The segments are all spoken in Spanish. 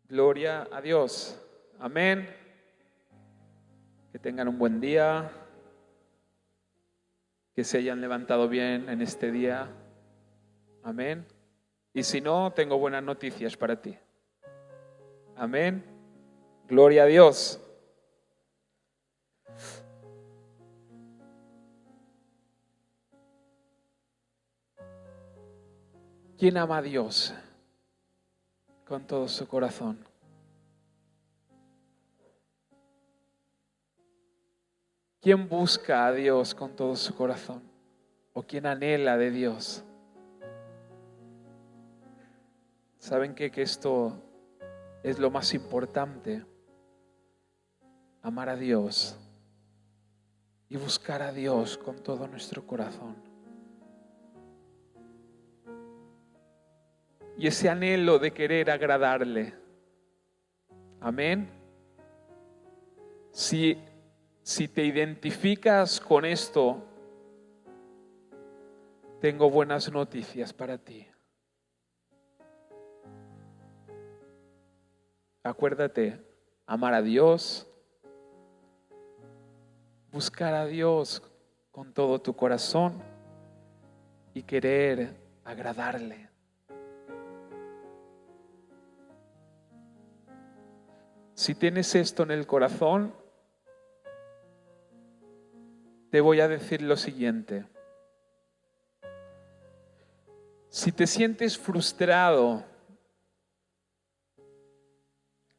Gloria a Dios. Amén. Que tengan un buen día. Que se hayan levantado bien en este día. Amén. Y si no, tengo buenas noticias para ti. Amén. Gloria a Dios. ¿Quién ama a Dios con todo su corazón? ¿Quién busca a Dios con todo su corazón? ¿O quién anhela de Dios? ¿Saben qué? Que esto es lo más importante. Amar a Dios y buscar a Dios con todo nuestro corazón. Y ese anhelo de querer agradarle. Amén. Si te identificas con esto, tengo buenas noticias para ti. Acuérdate, amar a Dios, buscar a Dios con todo tu corazón y querer agradarle. Si tienes esto en el corazón, te voy a decir lo siguiente. Si te sientes frustrado,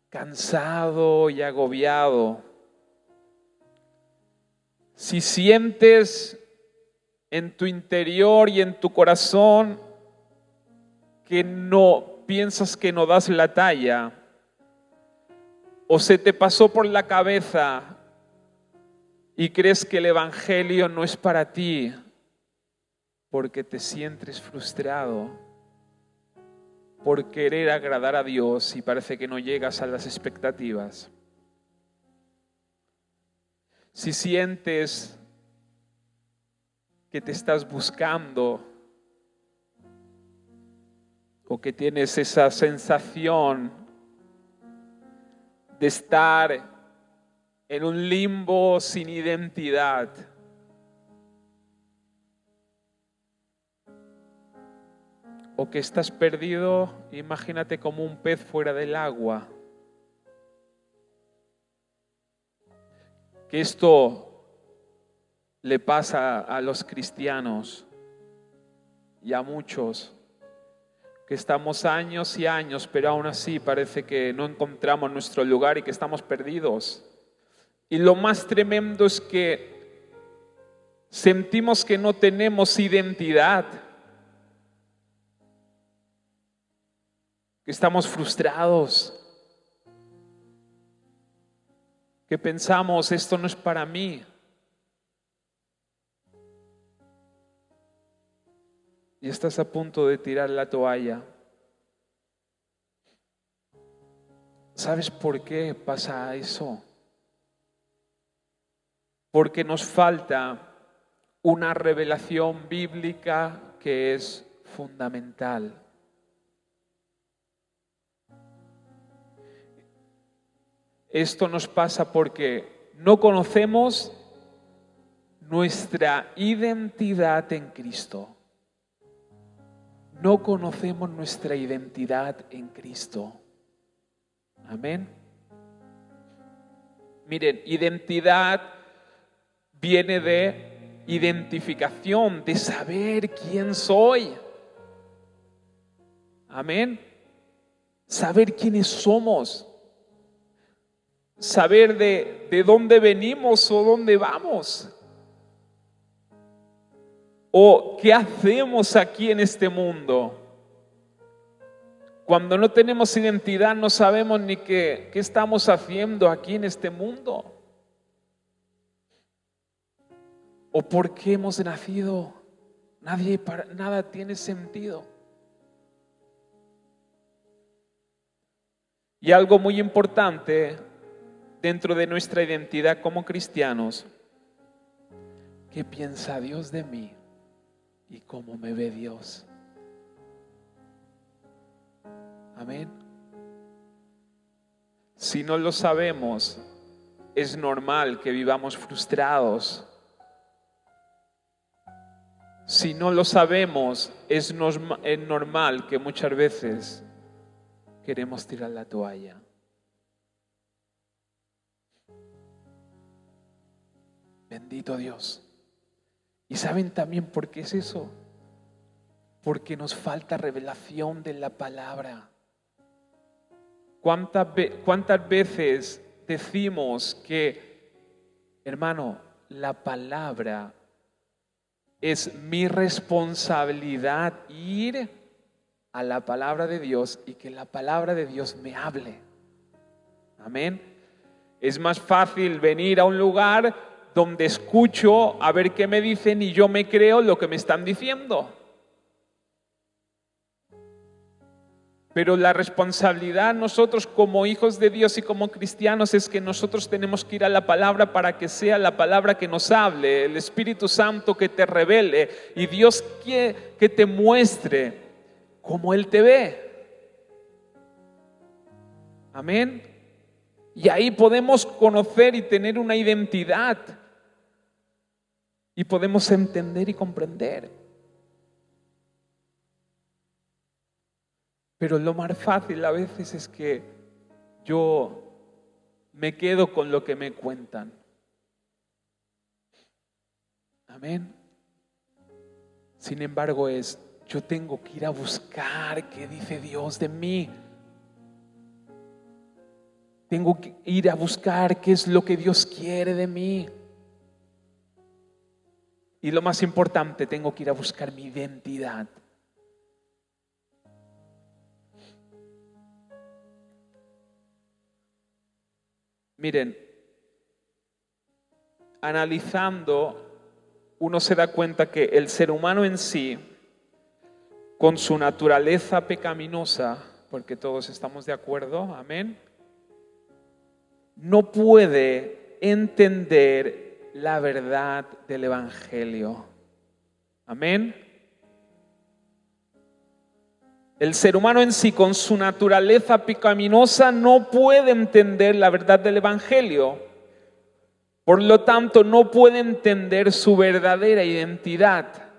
cansado y agobiado, si sientes en tu interior y en tu corazón que no piensas que no das la talla, o se te pasó por la cabeza y crees que el evangelio no es para ti porque te sientes frustrado por querer agradar a Dios y parece que no llegas a las expectativas. Si sientes que te estás buscando o que tienes esa sensación de estar en un limbo sin identidad, o que estás perdido, imagínate como un pez fuera del agua. Que esto le pasa a los cristianos y a muchos, que estamos años y años, pero aún así parece que no encontramos nuestro lugar y que estamos perdidos. Y lo más tremendo es que sentimos que no tenemos identidad, que estamos frustrados, que pensamos, esto no es para mí. Y estás a punto de tirar la toalla. ¿Sabes por qué pasa eso? Porque nos falta una revelación bíblica que es fundamental. Esto nos pasa porque no conocemos nuestra identidad en Cristo. No conocemos nuestra identidad en Cristo. Amén. Miren, identidad viene de identificación, de saber quién soy. Amén. Saber quiénes somos. Saber de dónde venimos o dónde vamos. O qué hacemos aquí en este mundo. Cuando no tenemos identidad no sabemos ni qué estamos haciendo aquí en este mundo. O por qué hemos nacido. Nada tiene sentido. Y algo muy importante dentro de nuestra identidad como cristianos, ¿qué piensa Dios de mí? ¿Y cómo me ve Dios? Amén. Si no lo sabemos, es normal que vivamos frustrados. Si no lo sabemos, es normal que muchas veces queremos tirar la toalla. Bendito Dios. ¿Y saben también por qué es eso? Porque nos falta revelación de la palabra. ¿Cuántas veces decimos que, hermano, la palabra es mi responsabilidad ir a la palabra de Dios y que la palabra de Dios me hable? Amén. Es más fácil venir a un lugar donde escucho a ver qué me dicen y yo me creo lo que me están diciendo. Pero la responsabilidad nosotros como hijos de Dios y como cristianos es que nosotros tenemos que ir a la palabra para que sea la palabra que nos hable, el Espíritu Santo que te revele y Dios que te muestre cómo Él te ve. Amén. Y ahí podemos conocer y tener una identidad y podemos entender y comprender. Pero lo más fácil a veces es que yo me quedo con lo que me cuentan. Amén. Sin embargo, yo tengo que ir a buscar qué dice Dios de mí. Tengo que ir a buscar qué es lo que Dios quiere de mí. Y lo más importante, tengo que ir a buscar mi identidad. Miren, analizando, uno se da cuenta que el ser humano en sí, con su naturaleza pecaminosa, porque todos estamos de acuerdo, amén, no puede entender la verdad del Evangelio. Amén. El ser humano en sí, con su naturaleza pecaminosa, no puede entender la verdad del Evangelio. Por lo tanto, no puede entender su verdadera identidad.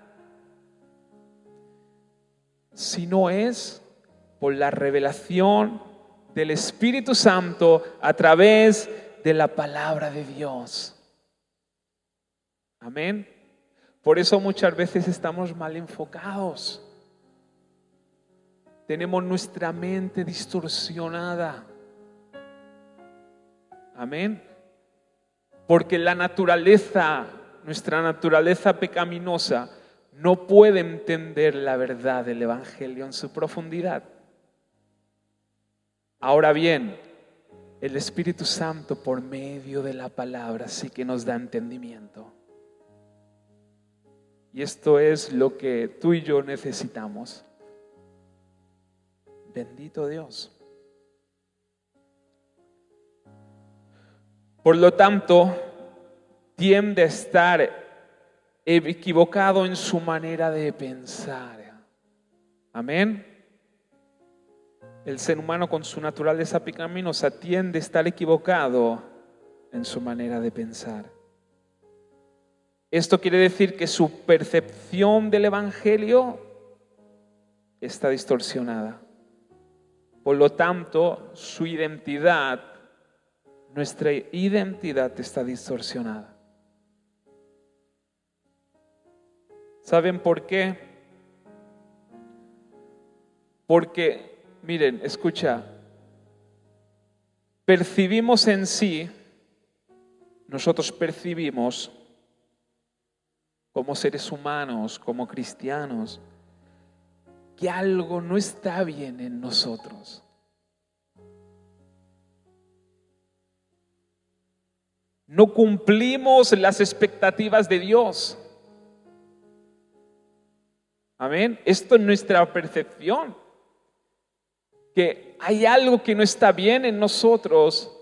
Si no es por la revelación del Espíritu Santo a través de la palabra de Dios. Amén. Por eso muchas veces estamos mal enfocados. Tenemos nuestra mente distorsionada. Amén. Porque nuestra naturaleza pecaminosa no puede entender la verdad del Evangelio en su profundidad. Ahora bien, el Espíritu Santo por medio de la palabra sí que nos da entendimiento. Y esto es lo que tú y yo necesitamos. Bendito Dios. Por lo tanto, tiende a estar equivocado en su manera de pensar. Amén. El ser humano con su naturaleza pecaminosa tiende a estar equivocado en su manera de pensar. Esto quiere decir que su percepción del Evangelio está distorsionada. Por lo tanto, su identidad, nuestra identidad está distorsionada. ¿Saben por qué? Porque, miren, escucha, nosotros percibimos como seres humanos, como cristianos, que algo no está bien en nosotros. No cumplimos las expectativas de Dios. Amén. Esto es nuestra percepción. Que hay algo que no está bien en nosotros.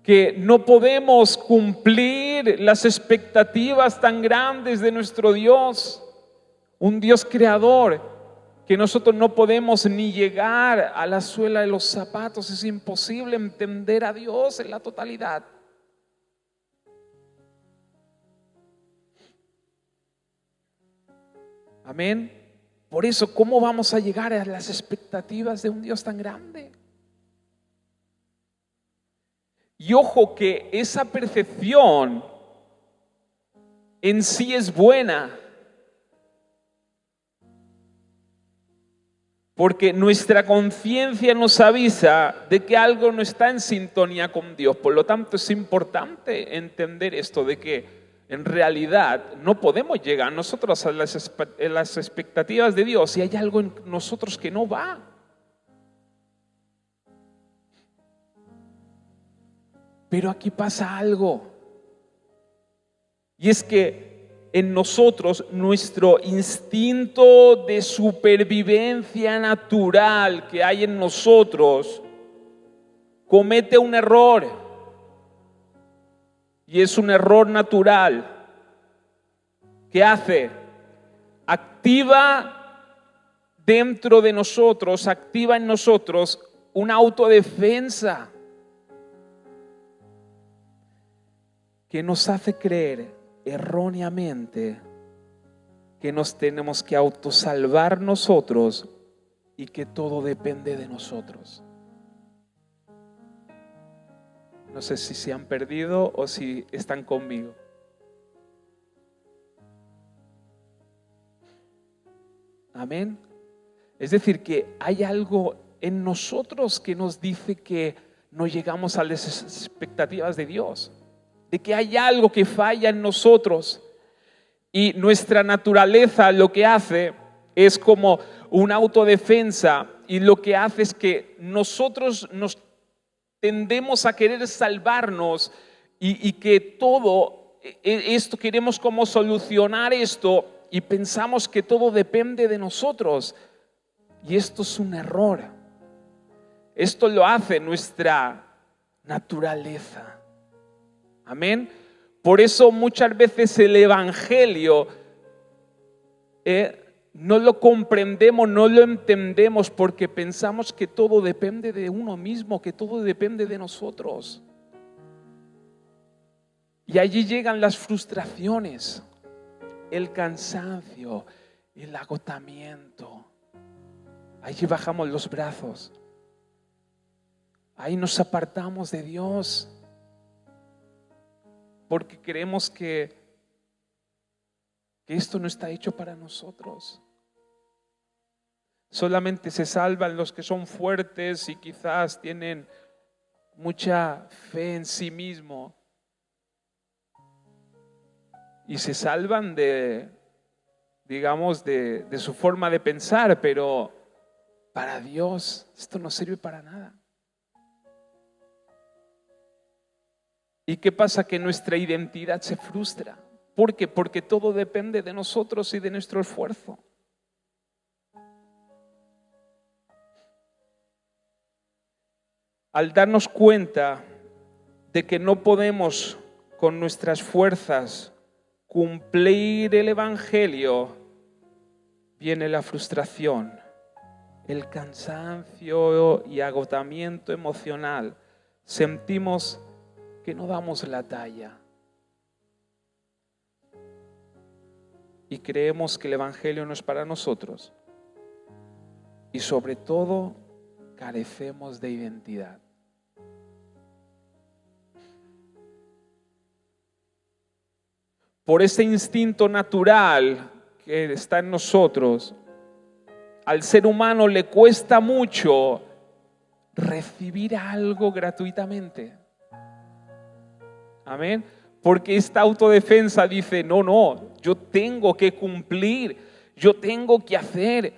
Que no podemos cumplir las expectativas tan grandes de nuestro Dios. Un Dios creador que nosotros no podemos ni llegar a la suela de los zapatos. Es imposible entender a Dios en la totalidad. Amén. Por eso, ¿cómo vamos a llegar a las expectativas de un Dios tan grande? Y ojo que esa percepción en sí es buena, porque nuestra conciencia nos avisa de que algo no está en sintonía con Dios. Por lo tanto, es importante entender esto de que en realidad no podemos llegar nosotros a las expectativas de Dios si hay algo en nosotros que no va. Pero aquí pasa algo, y es que en nosotros nuestro instinto de supervivencia natural que hay en nosotros comete un error. Y es un error natural. ¿Qué hace? Activa dentro de nosotros, activa en nosotros una autodefensa que nos hace creer erróneamente que nos tenemos que autosalvar nosotros y que todo depende de nosotros. No sé si se han perdido o si están conmigo. Amén. Es decir, que hay algo en nosotros que nos dice que no llegamos a las expectativas de Dios, de que hay algo que falla en nosotros, y nuestra naturaleza lo que hace es como una autodefensa, y lo que hace es que nosotros nos tendemos a querer salvarnos y que todo esto queremos como solucionar esto y pensamos que todo depende de nosotros, y esto es un error. Esto lo hace nuestra naturaleza. Amén. Por eso muchas veces el evangelio no lo comprendemos, no lo entendemos, porque pensamos que todo depende de uno mismo, que todo depende de nosotros. Y allí llegan las frustraciones, el cansancio, el agotamiento. Allí bajamos los brazos. Ahí nos apartamos de Dios, porque creemos que esto no está hecho para nosotros. Solamente se salvan los que son fuertes y quizás tienen mucha fe en sí mismo, y se salvan de, digamos, de su forma de pensar, pero para Dios esto no sirve para nada. ¿Y qué pasa? Que nuestra identidad se frustra. ¿Por qué? Porque todo depende de nosotros y de nuestro esfuerzo. Al darnos cuenta de que no podemos con nuestras fuerzas cumplir el evangelio, viene la frustración, el cansancio y agotamiento emocional. Sentimos que no damos la talla y creemos que el evangelio no es para nosotros, y sobre todo carecemos de identidad. Por ese instinto natural que está en nosotros, al ser humano le cuesta mucho recibir algo gratuitamente. Amén. Porque esta autodefensa dice, no, yo tengo que cumplir, yo tengo que hacer.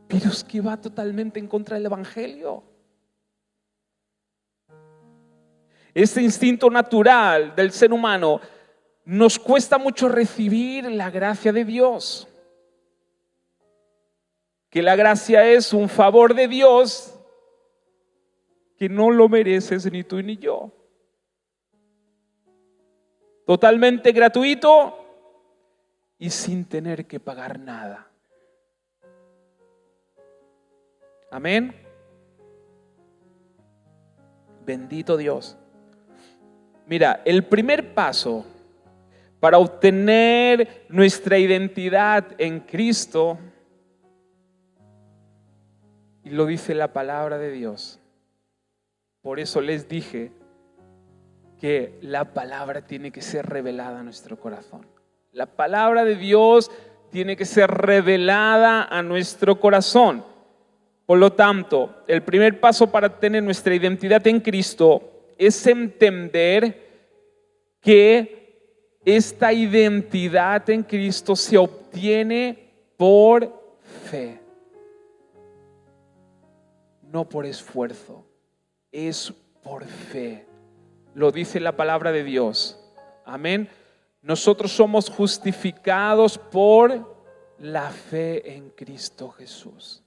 Pero es que va totalmente en contra del evangelio. Este instinto natural del ser humano, nos cuesta mucho recibir la gracia de Dios. Que la gracia es un favor de Dios que no lo mereces ni tú ni yo. Totalmente gratuito y sin tener que pagar nada. Amén. Bendito Dios. Mira, el primer paso para obtener nuestra identidad en Cristo, y lo dice la palabra de Dios. Por eso les dije que la palabra tiene que ser revelada a nuestro corazón. La palabra de Dios tiene que ser revelada a nuestro corazón. Por lo tanto, el primer paso para tener nuestra identidad en Cristo es entender que esta identidad en Cristo se obtiene por fe, no por esfuerzo, es por fe. Lo dice la palabra de Dios. Amén. Nosotros somos justificados por la fe en Cristo Jesús.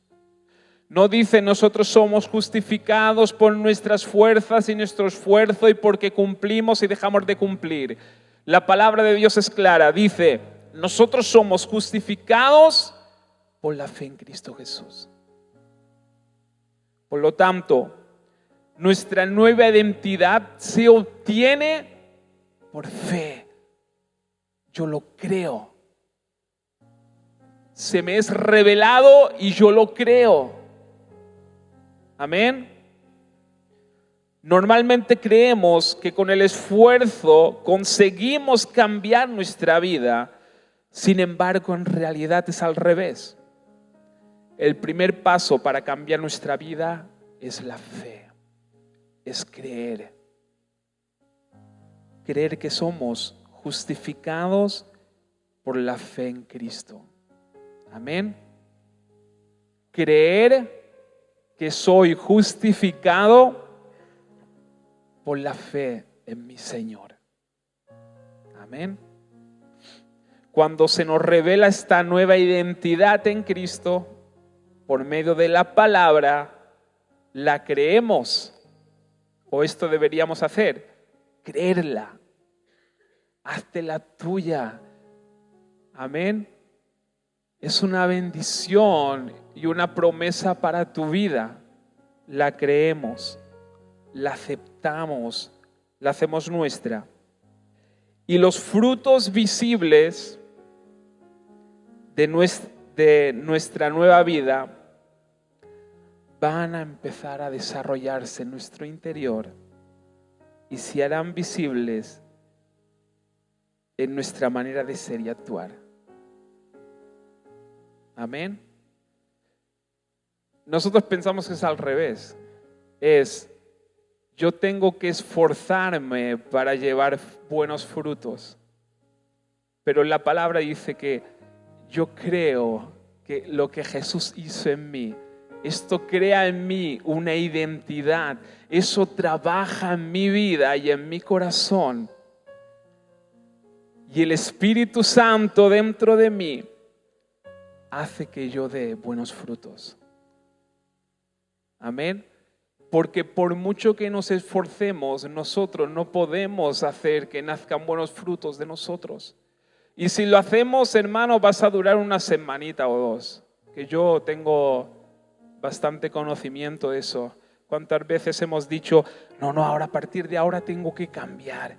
No dice nosotros somos justificados por nuestras fuerzas y nuestro esfuerzo y porque cumplimos y dejamos de cumplir. La palabra de Dios es clara. Dice, nosotros somos justificados por la fe en Cristo Jesús. Por lo tanto, nuestra nueva identidad se obtiene por fe. Yo lo creo. Se me es revelado y yo lo creo. Amén. Normalmente creemos que con el esfuerzo conseguimos cambiar nuestra vida. Sin embargo, en realidad es al revés. El primer paso para cambiar nuestra vida es la fe. Es creer. Creer que somos justificados por la fe en Cristo. Amén. Creer que soy justificado por la fe en mi Señor. Amén. Cuando se nos revela esta nueva identidad en Cristo, por medio de la palabra, la creemos. O esto deberíamos hacer, creerla. Hazte la tuya. Amén. Es una bendición y una promesa para tu vida. La creemos, la aceptamos, la hacemos nuestra. Y los frutos visibles de nuestra nueva vida van a empezar a desarrollarse en nuestro interior y se harán visibles en nuestra manera de ser y actuar. Amén. Nosotros pensamos que es al revés. Yo tengo que esforzarme para llevar buenos frutos. Pero la palabra dice que yo creo que lo que Jesús hizo en mí, esto crea en mí una identidad. Eso trabaja en mi vida y en mi corazón. Y el Espíritu Santo dentro de mí hace que yo dé buenos frutos. Amén. Porque por mucho que nos esforcemos, nosotros no podemos hacer que nazcan buenos frutos de nosotros. Y si lo hacemos, hermano, vas a durar una semanita o dos. Que yo tengo bastante conocimiento de eso. ¿Cuántas veces hemos dicho, no, ahora a partir de ahora tengo que cambiar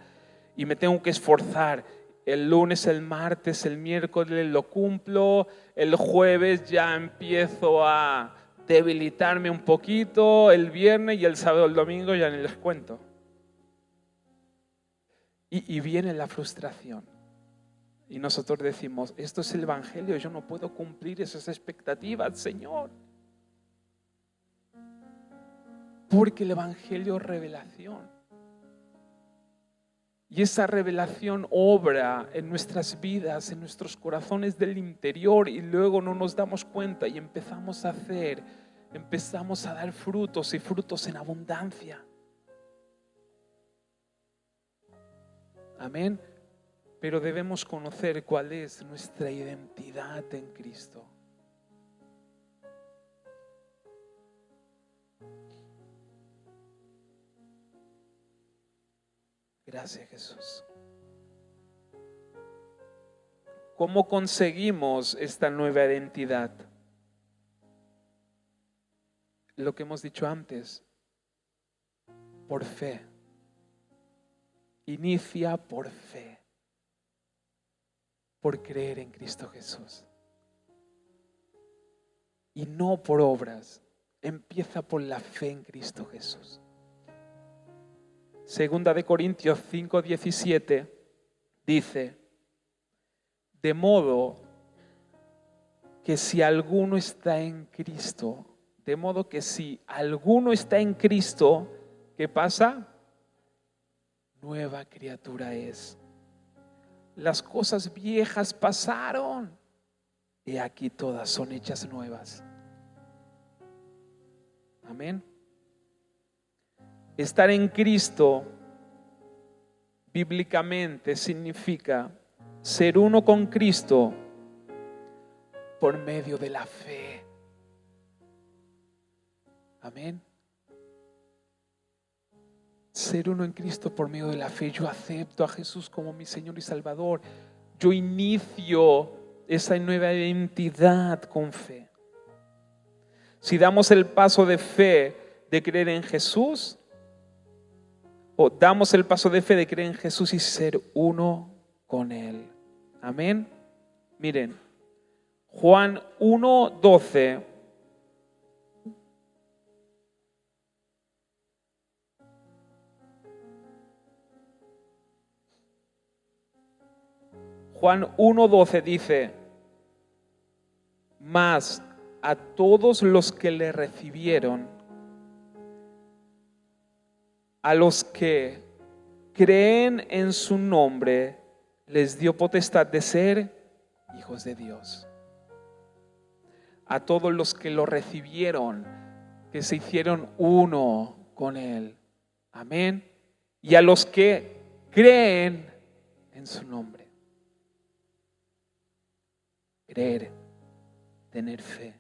y me tengo que esforzar? El lunes, el martes, el miércoles lo cumplo, el jueves ya empiezo a debilitarme un poquito, el viernes y el sábado, el domingo ya ni les cuento. Y viene la frustración. Y nosotros decimos, esto es el Evangelio, yo no puedo cumplir esas expectativas, Señor. Porque el Evangelio es revelación. Y esa revelación obra en nuestras vidas, en nuestros corazones del interior, y luego no nos damos cuenta y empezamos a dar frutos y frutos en abundancia. Amén. Pero debemos conocer cuál es nuestra identidad en Cristo. Gracias, Jesús. ¿Cómo conseguimos esta nueva identidad? lo que hemos dicho antes, por fe. Inicia por fe, por creer en Cristo Jesús. Y no por obras, empieza por la fe en Cristo Jesús. Segunda de Corintios 5:17 dice: de modo que si alguno está en Cristo, ¿qué pasa? Nueva criatura es. Las cosas viejas pasaron, y aquí todas son hechas nuevas. Amén. Estar en Cristo bíblicamente significa ser uno con Cristo por medio de la fe. Amén. Ser uno en Cristo por medio de la fe. Yo acepto a Jesús como mi Señor y Salvador. Yo inicio esa nueva identidad con fe. Si damos el paso de fe de creer en Jesús, o damos el paso de fe de creer en Jesús y ser uno con Él. Amén. Miren, Juan 1:12. Juan 1:12 dice: mas a todos los que le recibieron, a los que creen en su nombre, les dio potestad de ser hijos de Dios. A todos los que lo recibieron, que se hicieron uno con Él. Amén. Y a los que creen en su nombre. Creer, tener fe.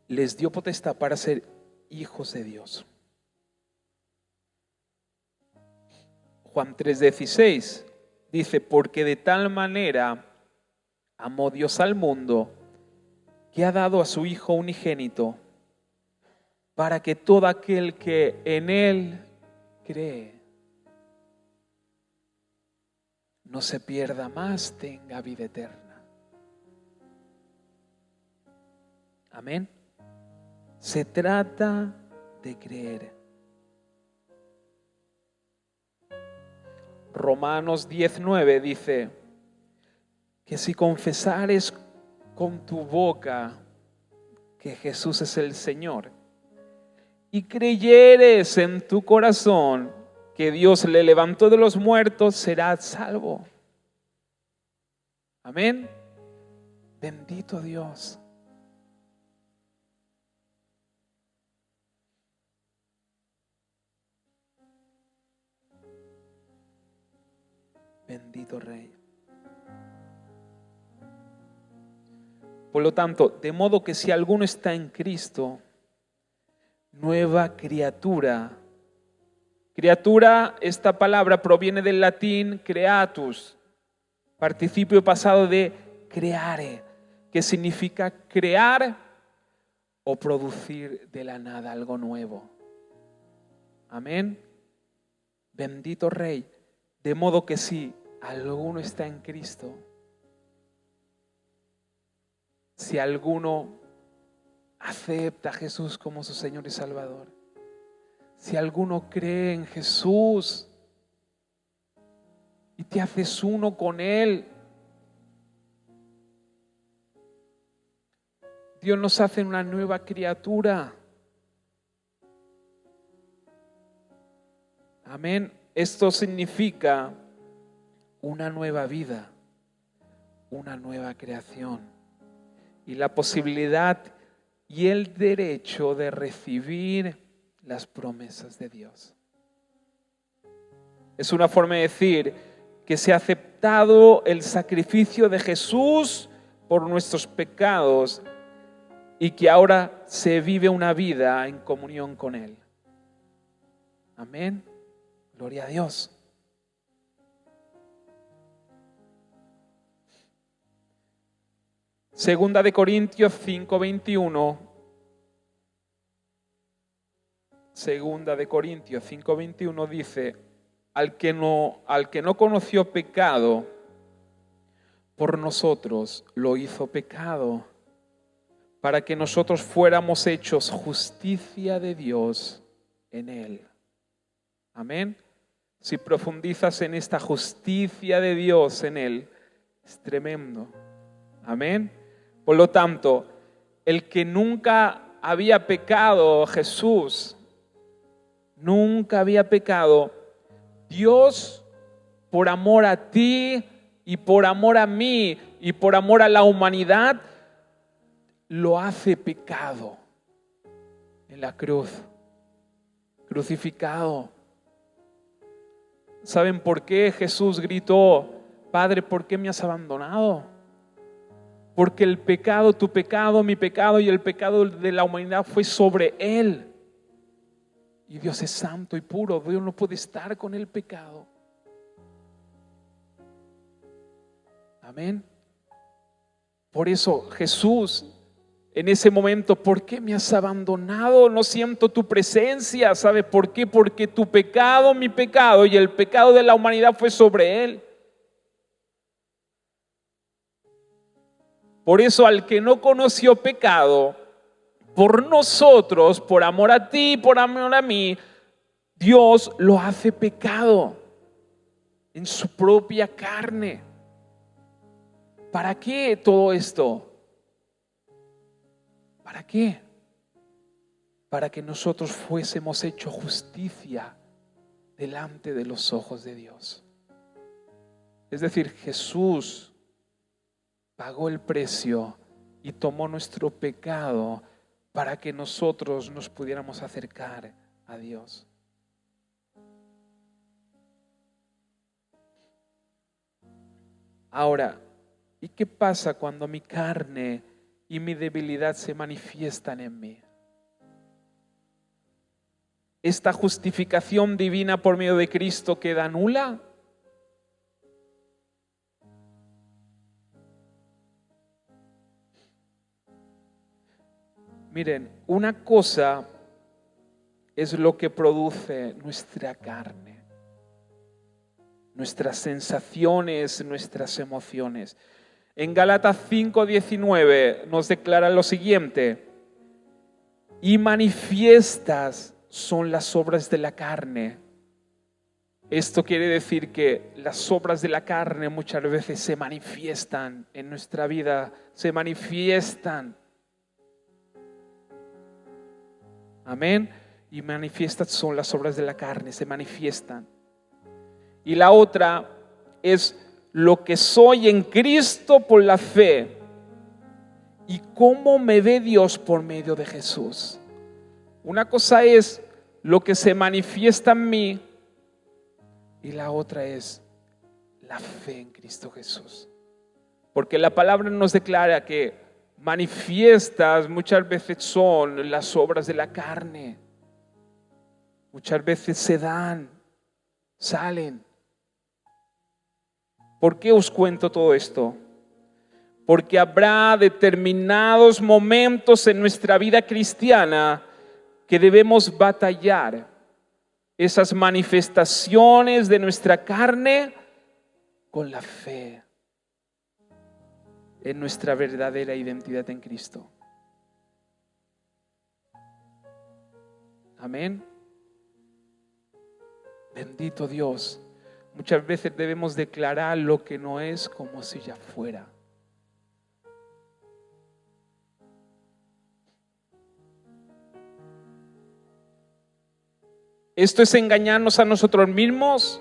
Les dio potestad para ser hijos de Dios. Juan 3:16 dice: porque de tal manera amó Dios al mundo, que ha dado a su Hijo unigénito, para que todo aquel que en Él cree no se pierda, más tenga vida eterna. Amén. Se trata de creer. Romanos 10:9 dice que si confesares con tu boca que Jesús es el Señor y creyeres en tu corazón que Dios le levantó de los muertos, serás salvo. Amén. Bendito Dios. Bendito Rey. Por lo tanto, de modo que si alguno está en Cristo, nueva criatura. Criatura, esta palabra proviene del latín creatus, participio pasado de creare, que significa crear o producir de la nada algo nuevo. Amén. Bendito Rey. De modo que si alguno está en Cristo, si alguno acepta a Jesús como su Señor y Salvador, si alguno cree en Jesús y te haces uno con Él, Dios nos hace una nueva criatura. Amén. Esto significa una nueva vida, una nueva creación y la posibilidad y el derecho de recibir las promesas de Dios. Es una forma de decir que se ha aceptado el sacrificio de Jesús por nuestros pecados y que ahora se vive una vida en comunión con Él. Amén. Gloria a Dios. Segunda de Corintios 5:21. Segunda de Corintios 5:21 dice: al que no conoció pecado, por nosotros lo hizo pecado, para que nosotros fuéramos hechos justicia de Dios en él. Amén. Si profundizas en esta justicia de Dios en él, es tremendo. Amén. Por lo tanto, el que nunca había pecado, Jesús, nunca había pecado, Dios, por amor a ti y por amor a mí y por amor a la humanidad, lo hace pecado en la cruz, crucificado. ¿Saben por qué Jesús gritó: Padre, ¿por qué me has abandonado? Porque el pecado, tu pecado, mi pecado y el pecado de la humanidad fue sobre Él. Y Dios es santo y puro. Dios no puede estar con el pecado. Amén. Por eso Jesús, en ese momento: ¿por qué me has abandonado? No siento tu presencia. ¿Sabe por qué? Porque tu pecado, mi pecado y el pecado de la humanidad fue sobre Él. Por eso, al que no conoció pecado, por nosotros, por amor a ti, por amor a mí, Dios lo hace pecado en su propia carne. ¿Para qué todo esto? ¿Para qué? Para que nosotros fuésemos hechos justicia delante de los ojos de Dios. Es decir, Jesús pagó el precio y tomó nuestro pecado para que nosotros nos pudiéramos acercar a Dios. Ahora, ¿y qué pasa cuando mi carne y mi debilidad se manifiestan en mí? ¿Esta justificación divina por medio de Cristo queda nula? Miren, una cosa es lo que produce nuestra carne, nuestras sensaciones, nuestras emociones. En Gálatas 5:19 nos declara lo siguiente: y manifiestas son las obras de la carne. Esto quiere decir que las obras de la carne muchas veces se manifiestan en nuestra vida, se manifiestan. Amén. Y manifiestas son las obras de la carne, se manifiestan. Y la otra es lo que soy en Cristo por la fe y cómo me ve Dios por medio de Jesús. Una cosa es lo que se manifiesta en mí y la otra es la fe en Cristo Jesús. Porque la palabra nos declara que manifiestas muchas veces son las obras de la carne. Muchas veces se dan, salen. ¿Por qué os cuento todo esto? Porque habrá determinados momentos en nuestra vida cristiana que debemos batallar esas manifestaciones de nuestra carne con la fe en nuestra verdadera identidad en Cristo. Amén. Bendito Dios. Muchas veces debemos declarar lo que no es como si ya fuera. ¿Esto es engañarnos a nosotros mismos?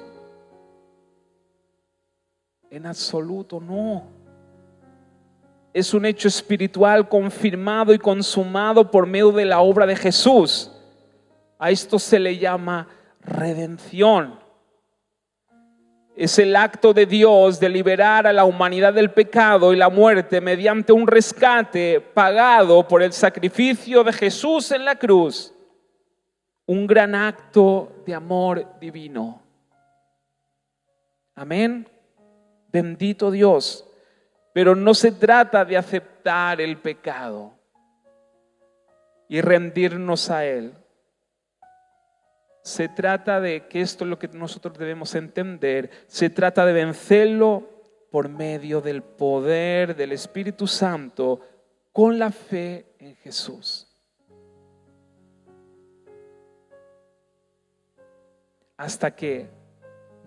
En absoluto no. Es un hecho espiritual confirmado y consumado por medio de la obra de Jesús. A esto se le llama redención. Es el acto de Dios de liberar a la humanidad del pecado y la muerte mediante un rescate pagado por el sacrificio de Jesús en la cruz. Un gran acto de amor divino. Amén. Bendito Dios. Pero no se trata de aceptar el pecado y rendirnos a él. Se trata de que esto es lo que nosotros debemos entender. Se trata de vencerlo por medio del poder del Espíritu Santo con la fe en Jesús. Hasta que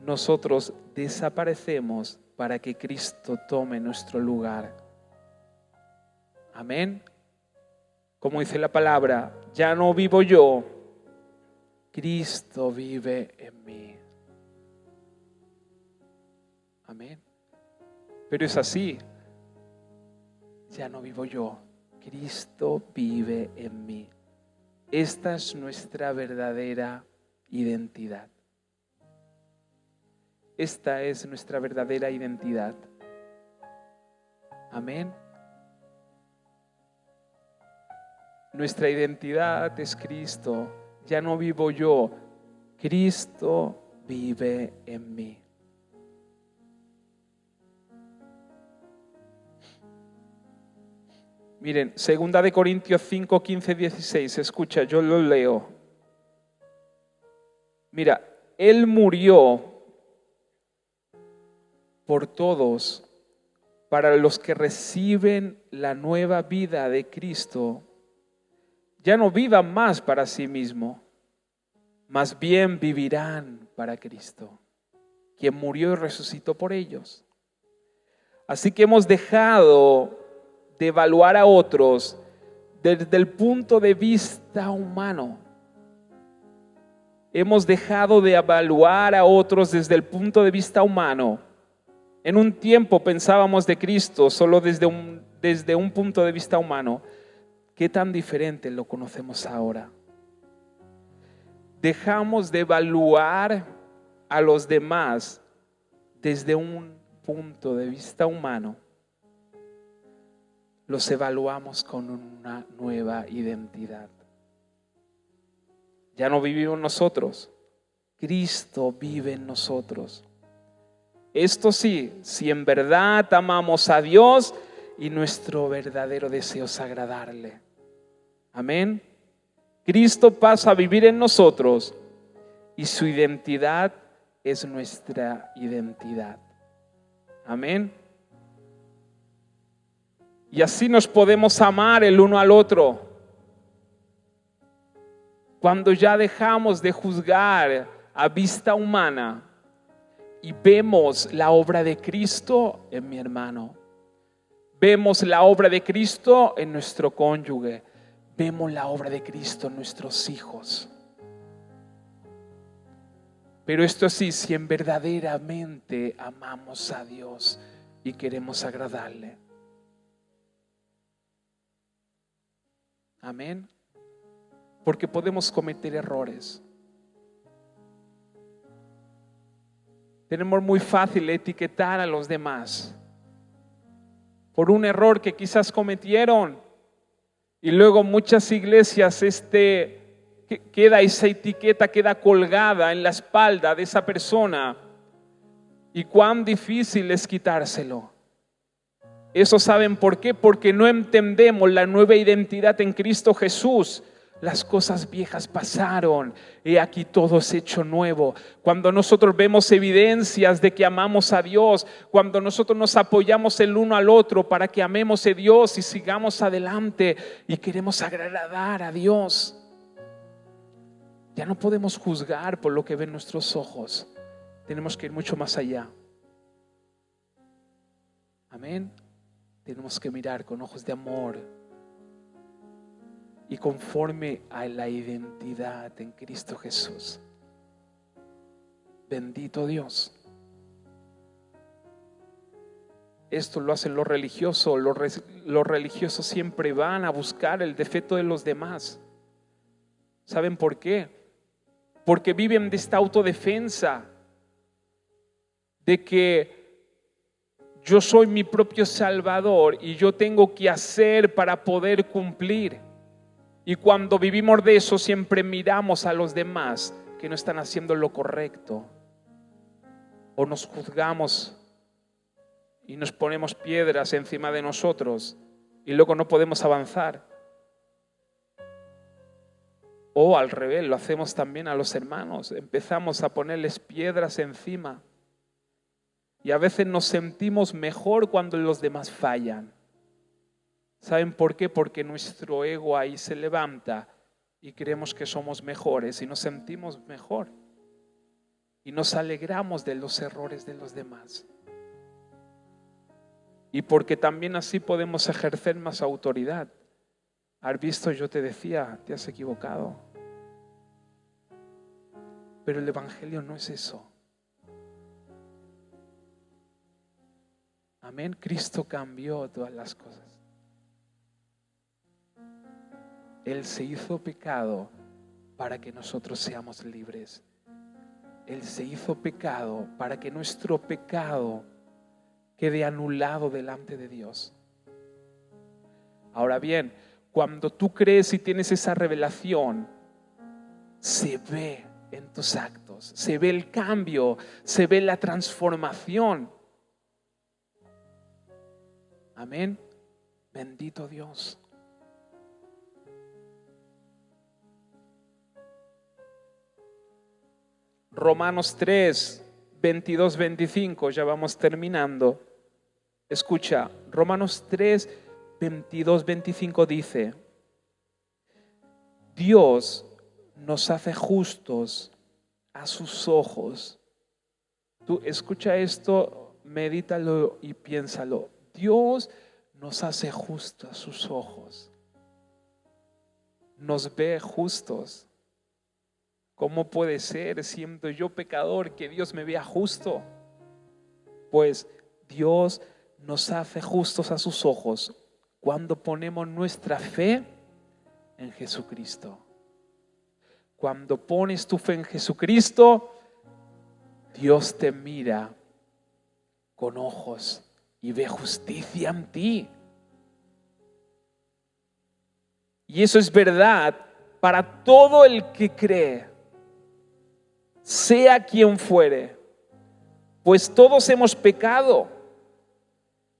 nosotros desaparecemos para que Cristo tome nuestro lugar. Amén. Como dice la palabra, ya no vivo yo, Cristo vive en mí. Amén. Pero es así. Ya no vivo yo, Cristo vive en mí. Esta es nuestra verdadera identidad. Esta es nuestra verdadera identidad. Amén. Nuestra identidad es Cristo. Ya no vivo yo, Cristo vive en mí. Miren, 2 Corintios 5, 15, 16, escucha, yo lo leo. Mira, Él murió por todos, para los que reciben la nueva vida de Cristo. Ya no vivan más para sí mismo, más bien vivirán para Cristo, quien murió y resucitó por ellos. Así que hemos dejado de evaluar a otros desde el punto de vista humano. Hemos dejado de evaluar a otros desde el punto de vista humano. En un tiempo pensábamos de Cristo solo desde un punto de vista humano. ¿Qué tan diferente lo conocemos ahora? Dejamos de evaluar a los demás desde un punto de vista humano. Los evaluamos con una nueva identidad. Ya no vivimos nosotros, Cristo vive en nosotros. Esto sí, si en verdad amamos a Dios y nuestro verdadero deseo es agradarle. Amén. Cristo pasa a vivir en nosotros y su identidad es nuestra identidad. Amén. Y así nos podemos amar el uno al otro. Cuando ya dejamos de juzgar a vista humana y vemos la obra de Cristo en mi hermano, vemos la obra de Cristo en nuestro cónyuge, vemos la obra de Cristo en nuestros hijos. Pero esto sí, si en verdaderamente amamos a Dios y queremos agradarle. Amén. Porque podemos cometer errores. Tenemos muy fácil etiquetar a los demás por un error que quizás cometieron. Y luego muchas iglesias queda esa etiqueta, queda colgada en la espalda de esa persona. Y cuán difícil es quitárselo. Eso ¿saben por qué? Porque no entendemos la nueva identidad en Cristo Jesús. Las cosas viejas pasaron, he aquí todo es hecho nuevo. Cuando nosotros vemos evidencias de que amamos a Dios, cuando nosotros nos apoyamos el uno al otro para que amemos a Dios y sigamos adelante y queremos agradar a Dios, ya no podemos juzgar por lo que ven nuestros ojos. Tenemos que ir mucho más allá. Amén. Tenemos que mirar con ojos de amor y conforme a la identidad en Cristo Jesús. Bendito Dios. Esto lo hacen los religiosos. Los religiosos siempre van a buscar el defecto de los demás. ¿Saben por qué? Porque viven de esta autodefensa, de que yo soy mi propio Salvador y yo tengo que hacer para poder cumplir. Y cuando vivimos de eso, siempre miramos a los demás que no están haciendo lo correcto. O nos juzgamos y nos ponemos piedras encima de nosotros y luego no podemos avanzar. O al revés, lo hacemos también a los hermanos. Empezamos a ponerles piedras encima. Y a veces nos sentimos mejor cuando los demás fallan. ¿Saben por qué? Porque nuestro ego ahí se levanta y creemos que somos mejores y nos sentimos mejor. Y nos alegramos de los errores de los demás. Y porque también así podemos ejercer más autoridad. ¿Has visto? Yo te decía, te has equivocado. Pero el Evangelio no es eso. Amén. Cristo cambió todas las cosas. Él se hizo pecado para que nosotros seamos libres. Él se hizo pecado para que nuestro pecado quede anulado delante de Dios. Ahora bien, cuando tú crees y tienes esa revelación, se ve en tus actos, se ve el cambio, se ve la transformación. Amén. Bendito Dios. Romanos 3, 22, 25, ya vamos terminando. Escucha, Romanos 3, 22, 25 dice: Dios nos hace justos a sus ojos. Tú escucha esto, medítalo y piénsalo. Dios nos hace justos a sus ojos. Nos ve justos. ¿Cómo puede ser, siendo yo pecador, que Dios me vea justo? Pues Dios nos hace justos a sus ojos cuando ponemos nuestra fe en Jesucristo. Cuando pones tu fe en Jesucristo, Dios te mira con ojos y ve justicia en ti. Y eso es verdad para todo el que cree, sea quien fuere, pues todos hemos pecado.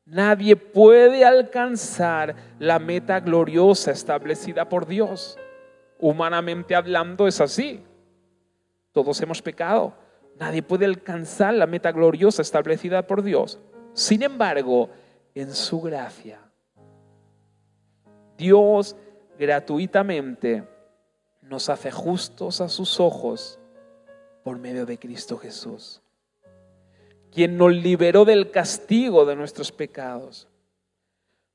Nadie puede alcanzar la meta gloriosa establecida por Dios. Humanamente hablando es así. Todos hemos pecado. Nadie puede alcanzar la meta gloriosa establecida por Dios. Sin embargo, en su gracia, Dios gratuitamente nos hace justos a sus ojos por medio de Cristo Jesús, quien nos liberó del castigo de nuestros pecados.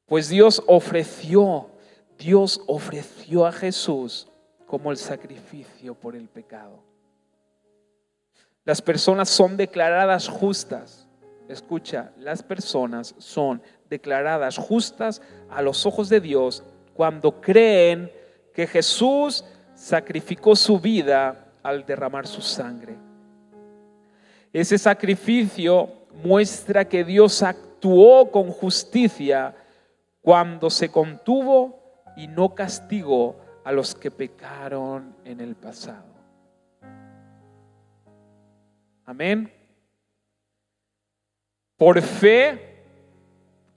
Pues Dios ofreció a Jesús como el sacrificio por el pecado. Las personas son declaradas justas. Escucha, las personas son declaradas justas a los ojos de Dios cuando creen que Jesús sacrificó su vida al derramar su sangre. Ese sacrificio muestra que Dios actuó con justicia cuando se contuvo y no castigó a los que pecaron en el pasado. Amén. Por fe,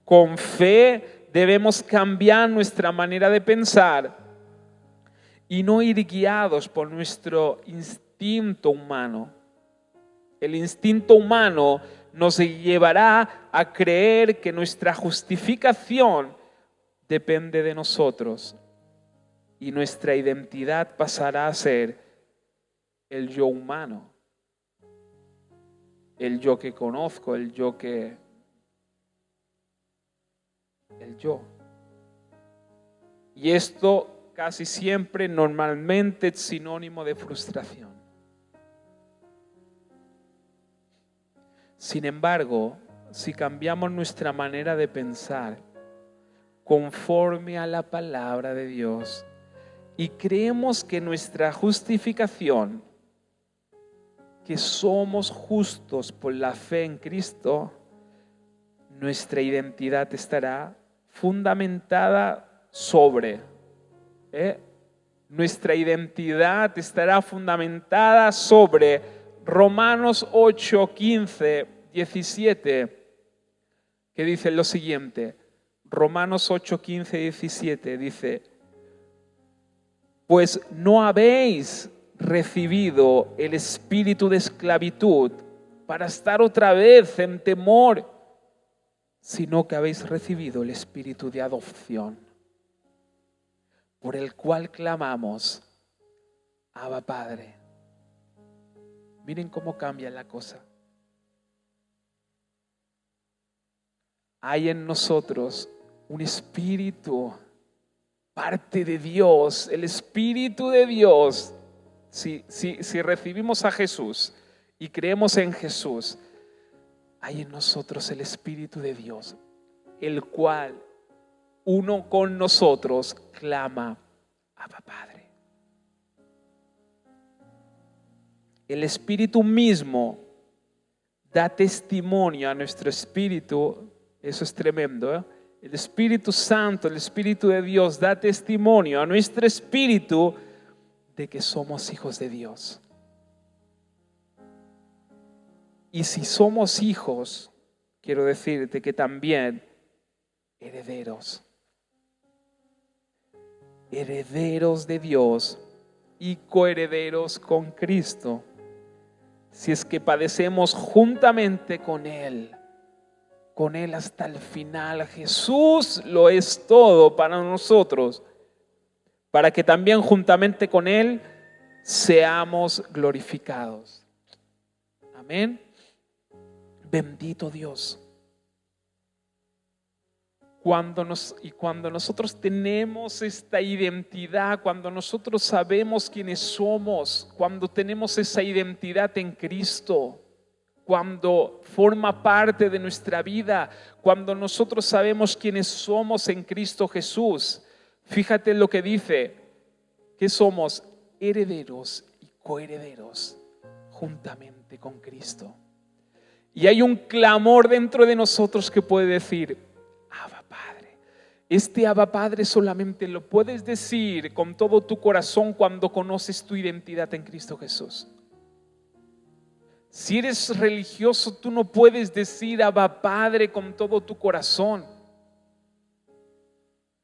con fe, debemos cambiar nuestra manera de pensar y no ir guiados por nuestro instinto humano. El instinto humano nos llevará a creer que nuestra justificación depende de nosotros y nuestra identidad pasará a ser el yo humano, el yo que conozco, el yo. Y esto casi siempre, normalmente, es sinónimo de frustración. Sin embargo, si cambiamos nuestra manera de pensar conforme a la palabra de Dios y creemos que nuestra justificación, que somos justos por la fe en Cristo, nuestra identidad estará fundamentada sobre. Nuestra identidad estará fundamentada sobre Romanos 8, 15, 17, que dice lo siguiente, Romanos 8, 15 y 17, dice, pues no habéis recibido el espíritu de esclavitud para estar otra vez en temor, sino que habéis recibido el espíritu de adopción, por el cual clamamos, Abba Padre. Miren cómo cambia la cosa. Hay en nosotros un espíritu, parte de Dios, el espíritu de Dios. Si recibimos a Jesús y creemos en Jesús, hay en nosotros el espíritu de Dios, el cual uno con nosotros clama, Abba Padre. El espíritu mismo da testimonio a nuestro espíritu. Eso es tremendo, ¿eh? El Espíritu Santo, el Espíritu de Dios da testimonio a nuestro espíritu de que somos hijos de Dios. Y si somos hijos, quiero decirte que también herederos. Herederos de Dios y coherederos con Cristo. Si es que padecemos juntamente con Él hasta el final. Jesús lo es todo para nosotros, para que también juntamente con Él seamos glorificados. Amén. Bendito Dios. Cuando nosotros tenemos esta identidad, cuando nosotros sabemos quiénes somos, cuando tenemos esa identidad en Cristo, cuando forma parte de nuestra vida, cuando nosotros sabemos quiénes somos en Cristo Jesús, fíjate lo que dice, que somos herederos y coherederos juntamente con Cristo. Y hay un clamor dentro de nosotros que puede decir, Abba Padre. Este Abba Padre solamente lo puedes decir con todo tu corazón cuando conoces tu identidad en Cristo Jesús. Si eres religioso, tú no puedes decir Abba Padre con todo tu corazón.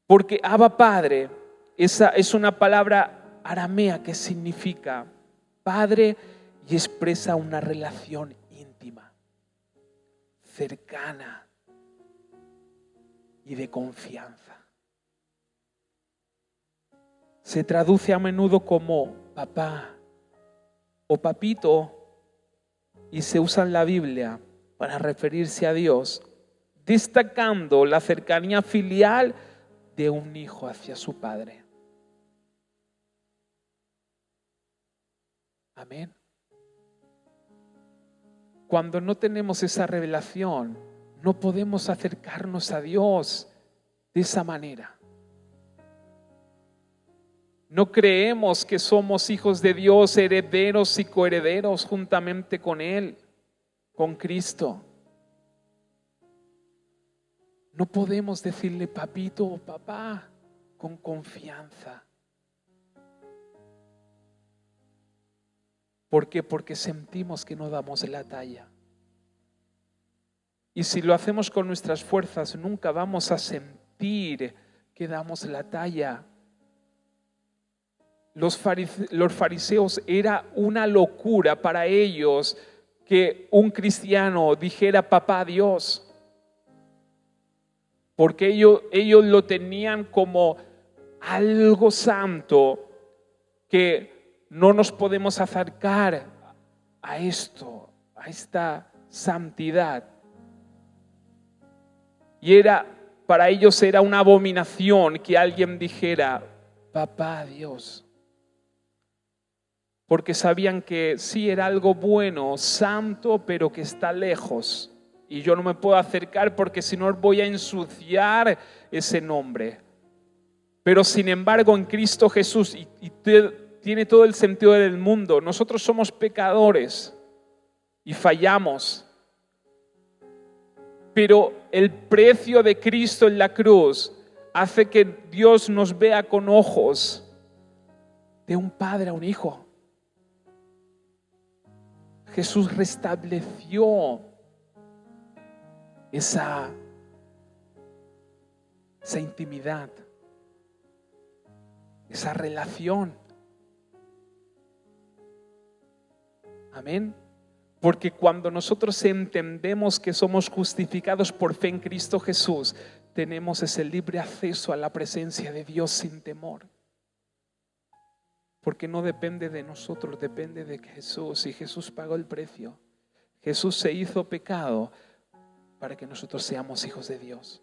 Porque Abba Padre, esa es una palabra aramea que significa Padre y expresa una relación íntima, cercana y de confianza. Se traduce a menudo como papá o papito y se usa en la Biblia para referirse a Dios, destacando la cercanía filial de un hijo hacia su padre. Amén. Cuando no tenemos esa revelación, no podemos acercarnos a Dios de esa manera. No creemos que somos hijos de Dios, herederos y coherederos juntamente con Él, con Cristo. No podemos decirle papito o papá con confianza. ¿Por qué? Porque sentimos que no damos la talla. Y si lo hacemos con nuestras fuerzas, nunca vamos a sentir que damos la talla. Los fariseos, era una locura para ellos que un cristiano dijera papá a Dios, porque ellos lo tenían como algo santo, que no nos podemos acercar a esto, a esta santidad. Y para ellos era una abominación que alguien dijera papá a Dios. Porque sabían que sí era algo bueno, santo, pero que está lejos. Y yo no me puedo acercar porque si no voy a ensuciar ese nombre. Pero sin embargo en Cristo Jesús, y tiene todo el sentido del mundo, nosotros somos pecadores y fallamos. Pero el precio de Cristo en la cruz hace que Dios nos vea con ojos de un padre a un hijo. Jesús restableció esa esa intimidad, esa relación. Amén. Porque cuando nosotros entendemos que somos justificados por fe en Cristo Jesús, tenemos ese libre acceso a la presencia de Dios sin temor. Porque no depende de nosotros, depende de Jesús. Y Jesús pagó el precio. Jesús se hizo pecado para que nosotros seamos hijos de Dios.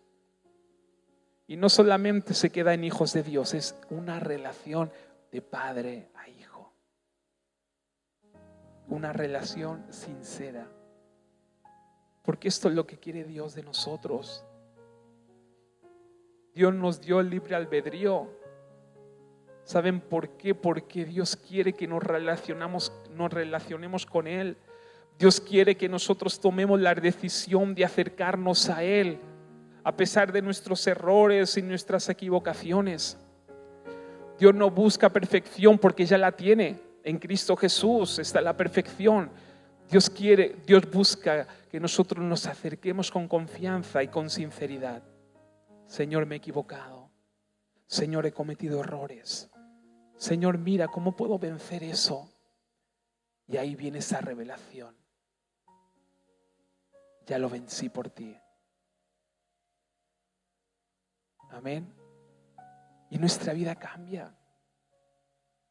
Y no solamente se queda en hijos de Dios, es una relación de padre a hijo. Una relación sincera. Porque esto es lo que quiere Dios de nosotros. Dios nos dio el libre albedrío. ¿Saben por qué? Porque Dios quiere que nos relacionemos con Él. Dios quiere que nosotros tomemos la decisión de acercarnos a Él, a pesar de nuestros errores y nuestras equivocaciones. Dios no busca perfección porque ya la tiene. En Cristo Jesús está la perfección. Dios busca que nosotros nos acerquemos con confianza y con sinceridad. Señor, me he equivocado. Señor, he cometido errores. Señor, mira cómo puedo vencer eso. Y ahí viene esa revelación. Ya lo vencí por ti. Amén. Y nuestra vida cambia.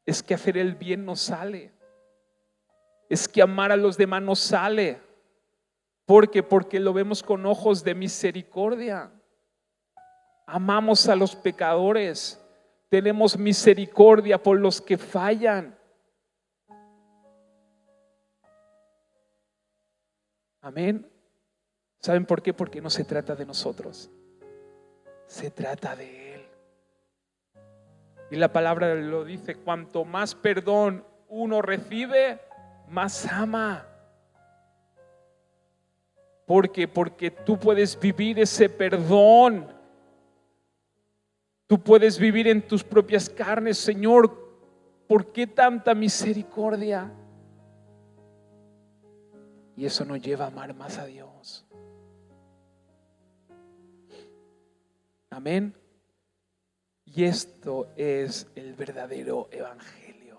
Es que hacer el bien nos sale. Es que amar a los demás nos sale. ¿Por qué? Porque lo vemos con ojos de misericordia. Amamos a los pecadores. Tenemos misericordia por los que fallan. Amén. ¿Saben por qué? Porque no se trata de nosotros. Se trata de Él. Y la palabra lo dice: cuanto más perdón uno recibe, más ama. ¿Por qué? Porque tú puedes vivir ese perdón. Tú puedes vivir en tus propias carnes. Señor, ¿por qué tanta misericordia? Y eso nos lleva a amar más a Dios. Amén. Y esto es el verdadero evangelio.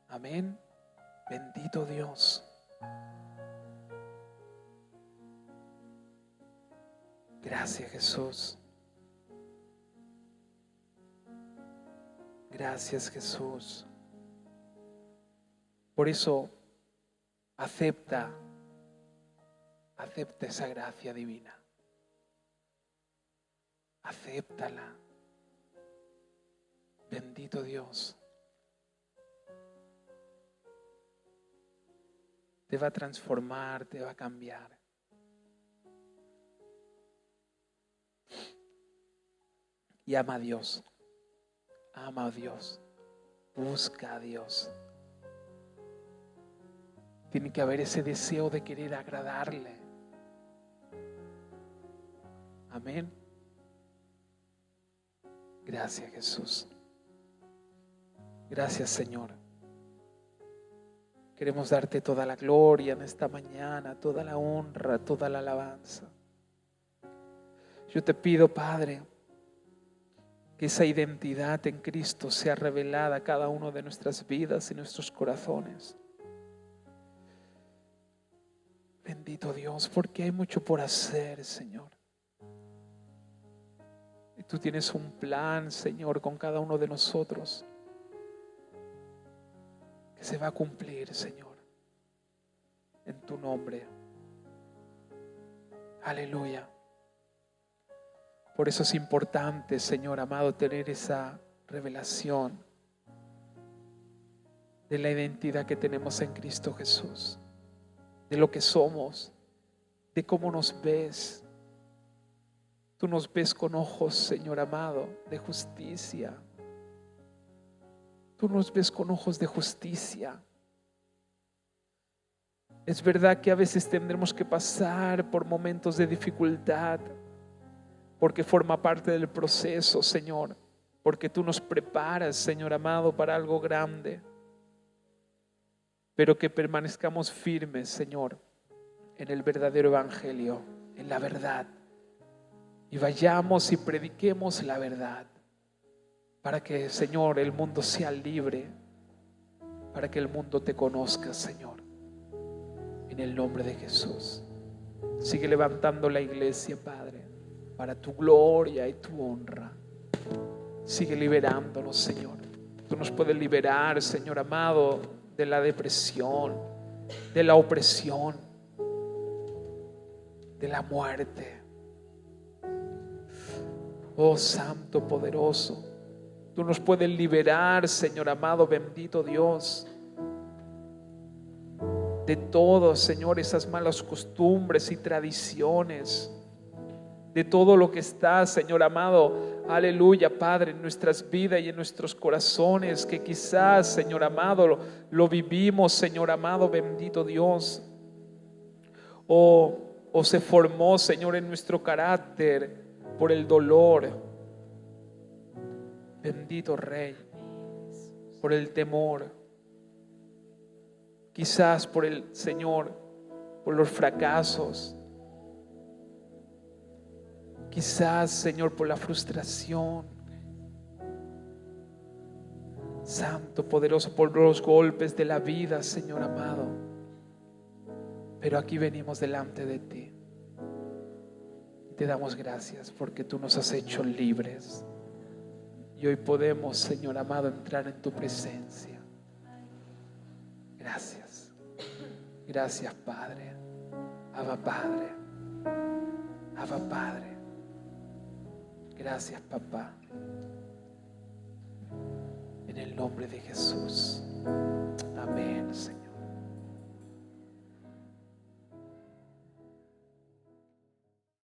Amén. Bendito Dios. Gracias, Jesús. Gracias, Jesús. Por eso acepta esa gracia divina. Acéptala. Bendito Dios. Te va a transformar, te va a cambiar. Y ama a Dios. Ama a Dios. Busca a Dios. Tiene que haber ese deseo de querer agradarle. Amén. Gracias, Jesús. Gracias, Señor. Queremos darte toda la gloria en esta mañana, toda la honra, toda la alabanza. Yo te pido, Padre, que esa identidad en Cristo sea revelada a cada uno de nuestras vidas y nuestros corazones. Bendito Dios, porque hay mucho por hacer, Señor. Y tú tienes un plan, Señor, con cada uno de nosotros, que se va a cumplir, Señor, en tu nombre. Aleluya. Por eso es importante, Señor amado, tener esa revelación de la identidad que tenemos en Cristo Jesús, de lo que somos, de cómo nos ves. Tú nos ves con ojos, Señor amado, de justicia. Tú nos ves con ojos de justicia. Es verdad que a veces tendremos que pasar por momentos de dificultad, porque forma parte del proceso, Señor, porque tú nos preparas, Señor amado, para algo grande. Pero que permanezcamos firmes, Señor, en el verdadero evangelio, en la verdad. Y vayamos y prediquemos la verdad para que, Señor, el mundo sea libre, para que el mundo te conozca, Señor, en el nombre de Jesús. Sigue levantando la iglesia, Padre, para tu gloria y tu honra. Sigue liberándonos, Señor. Tú nos puedes liberar, Señor amado, de la depresión, de la opresión, de la muerte. Oh Santo poderoso, tú nos puedes liberar, Señor amado, bendito Dios, de todo, Señor, esas malas costumbres y tradiciones, de todo lo que está, Señor amado, aleluya, Padre, en nuestras vidas y en nuestros corazones, que quizás, Señor amado, lo vivimos, Señor amado, bendito Dios, o se formó, Señor, en nuestro carácter por el dolor, bendito Rey, por el temor, quizás por el Señor, por los fracasos, quizás, Señor, por la frustración, Santo, poderoso, por los golpes de la vida, Señor amado. Pero aquí venimos delante de ti. Te damos gracias porque tú nos has hecho libres. Y hoy podemos, Señor amado, entrar en tu presencia. Gracias. Gracias, Padre. Abba, Padre. Abba, Padre. Gracias, papá. En el nombre de Jesús. Amén, Señor.